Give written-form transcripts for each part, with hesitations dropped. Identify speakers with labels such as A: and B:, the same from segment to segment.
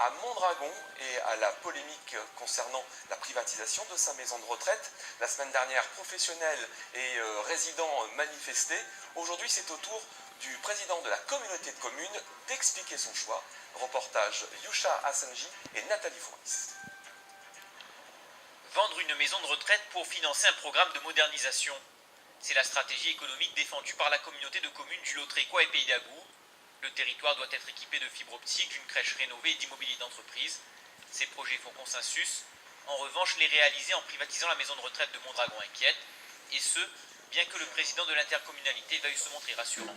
A: à Mondragon et à la polémique concernant la privatisation de sa maison de retraite. La semaine dernière, professionnels et résidents manifestaient. Aujourd'hui, c'est au tour du président de la communauté de communes d'expliquer son choix. Reportage Yusha Hassanji et Nathalie Fouris.
B: Vendre une maison de retraite pour financer un programme de modernisation. C'est la stratégie économique défendue par la communauté de communes du Lot-Tréquois et Pays d'Agout. Le territoire doit être équipé de fibres optiques, d'une crèche rénovée et d'immobilier d'entreprise. Ces projets font consensus. En revanche, les réaliser en privatisant la maison de retraite de Mondragon inquiète, et ce, bien que le président de l'intercommunalité veuille se montrer rassurant.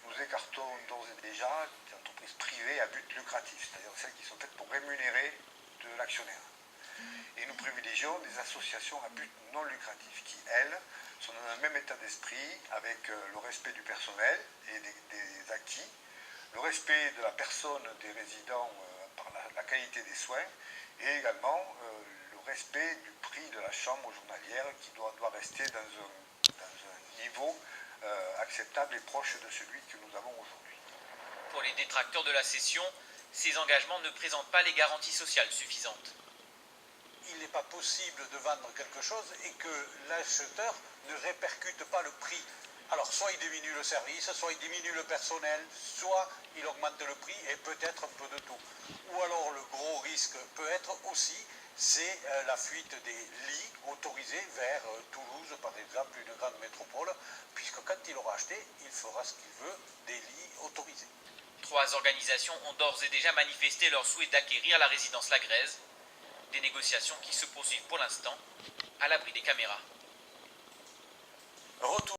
C: Nous écartons d'ores et déjà des entreprises privées à but lucratif, c'est-à-dire celles qui sont faites pour rémunérer de l'actionnaire. Et nous privilégions des associations à but non lucratif qui, elles, sont dans un même état d'esprit avec le respect du personnel et des acquis, le respect de la personne des résidents par la qualité des soins et également le respect du prix de la chambre journalière qui doit rester dans un niveau acceptable et proche de celui que nous avons aujourd'hui.
B: Pour les détracteurs de la cession, ces engagements ne présentent pas les garanties sociales suffisantes.
D: Il n'est pas possible de vendre quelque chose et que l'acheteur ne répercute pas le prix. Alors soit il diminue le service, soit il diminue le personnel, soit il augmente le prix et peut-être un peu de tout. Ou alors le gros risque peut être aussi, c'est la fuite des lits autorisés vers Toulouse, par exemple, une grande métropole, puisque quand il aura acheté, il fera ce qu'il veut des lits autorisés.
B: 3 organisations ont d'ores et déjà manifesté leur souhait d'acquérir la résidence Lagrèze. Des négociations qui se poursuivent pour l'instant à l'abri des caméras.
A: Retour